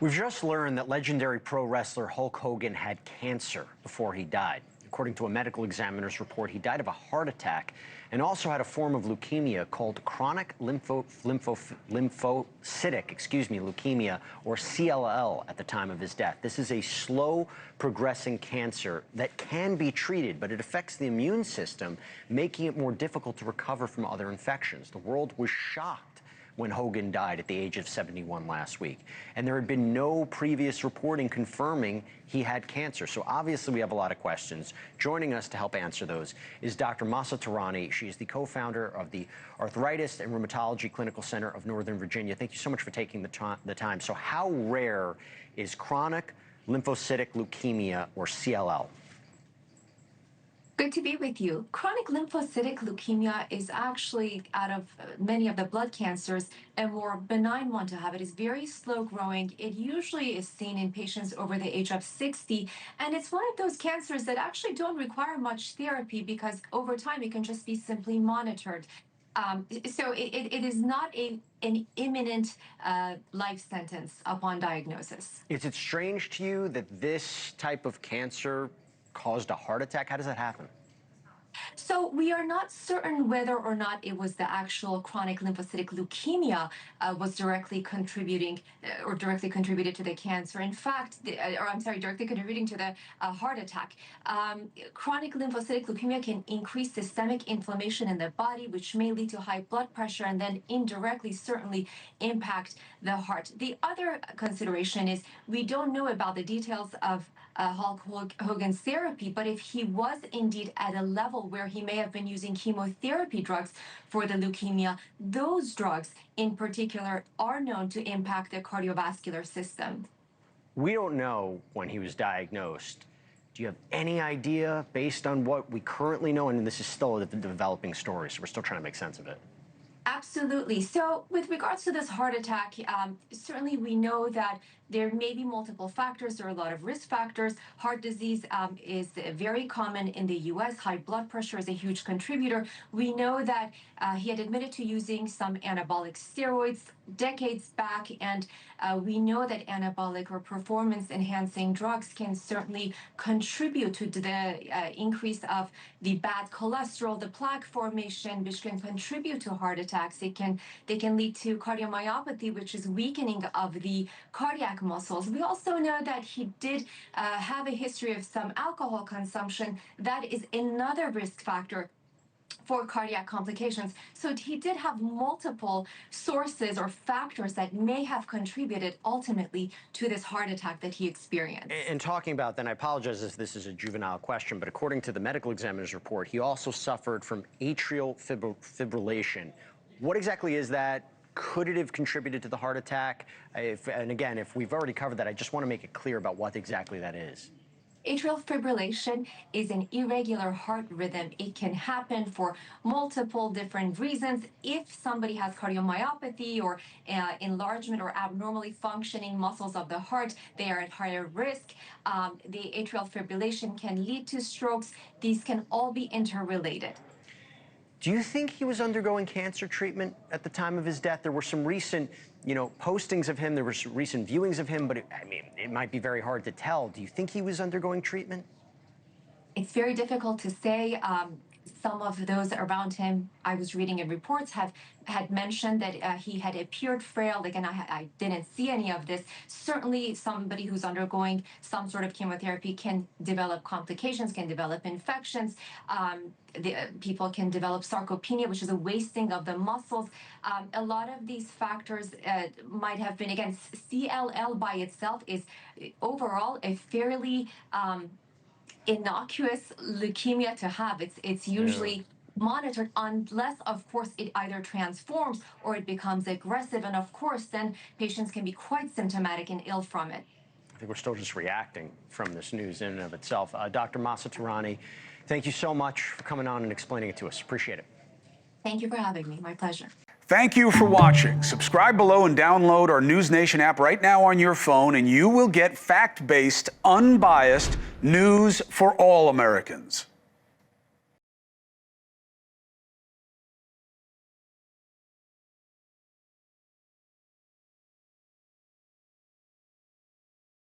We've just learned that legendary pro wrestler Hulk Hogan had cancer before he died. According to a medical examiner's report, he died of a heart attack and also had a form of leukemia called chronic lymphocytic leukemia, or CLL, at the time of his death. This is a slow progressing cancer that can be treated, but it affects the immune system, making it more difficult to recover from other infections. The world was shocked when Hogan died at the age of 71 last week. And there had been no previous reporting confirming he had cancer. So obviously we have a lot of questions. Joining us to help answer those is Dr. Mahsa Tehrani. She is the co-founder of the Arthritis and Rheumatology Clinical Center of Northern Virginia. Thank you so much for taking the time. So how rare is chronic lymphocytic leukemia, or CLL? Good to be with you. Chronic lymphocytic leukemia is actually, out of many of the blood cancers, a more benign one to have. It is very slow growing. It usually is seen in patients over the age of 60, and it's one of those cancers that actually don't require much therapy because over time it can just be simply monitored. So it is not an imminent life sentence upon diagnosis. Is it strange to you that this type of cancer caused a heart attack? How does that happen? So we are not certain whether or not it was the actual chronic lymphocytic leukemia was directly contributing or directly contributed to the cancer. In fact, directly contributing to the heart attack. Chronic lymphocytic leukemia can increase systemic inflammation in the body, which may lead to high blood pressure and then indirectly certainly impact the heart. The other consideration is we don't know about the details of Hulk Hogan's therapy, but if he was indeed at a level where he may have been using chemotherapy drugs for the leukemia, those drugs in particular are known to impact the cardiovascular system. We don't know when he was diagnosed. Do you have any idea, based on what we currently know, and this is still a developing story, so we're still trying to make sense of it? Absolutely. So with regards to this heart attack, certainly we know that there may be multiple factors. There are a lot of risk factors. Heart disease is very common in the U.S. High blood pressure is a huge contributor. We know that he had admitted to using some anabolic steroids decades back, and we know that anabolic or performance-enhancing drugs can certainly contribute to the increase of the bad cholesterol, the plaque formation, which can contribute to heart attacks. They can lead to cardiomyopathy, which is weakening of the cardiac muscles. We also know that he did have a history of some alcohol consumption. That is another risk factor for cardiac complications. So he did have multiple sources or factors that may have contributed ultimately to this heart attack that he experienced. And talking about, then I apologize if this is a juvenile question, but according to the medical examiner's report, he also suffered from atrial fibrillation. What exactly is that? Could it have contributed to the heart attack? And again, if we've already covered that, I just want to make it clear about what exactly that is. Atrial fibrillation is an irregular heart rhythm. It can happen for multiple different reasons. If somebody has cardiomyopathy or enlargement or abnormally functioning muscles of the heart, they are at higher risk. The atrial fibrillation can lead to strokes. These can all be interrelated. Do you think he was undergoing cancer treatment at the time of his death? There were some recent, postings of him. There were some recent viewings of him, but it might be very hard to tell. Do you think he was undergoing treatment? It's very difficult to say. Some of those around him, I was reading in reports, had mentioned that he had appeared frail. Again, I didn't see any of this. Certainly, somebody who's undergoing some sort of chemotherapy can develop complications, can develop infections. People can develop sarcopenia, which is a wasting of the muscles. A lot of these factors might have been, again, CLL by itself is overall a fairly innocuous leukemia to have. It's usually monitored unless, of course, it either transforms or it becomes aggressive. And of course, then patients can be quite symptomatic and ill from it. I think we're still just reacting from this news in and of itself. Dr. Mahsa Tehrani, thank you so much for coming on and explaining it to us. Appreciate it. Thank you for having me. My pleasure. Thank you for watching. Subscribe below and download our NewsNation app right now on your phone, and you will get fact-based, unbiased news for all Americans.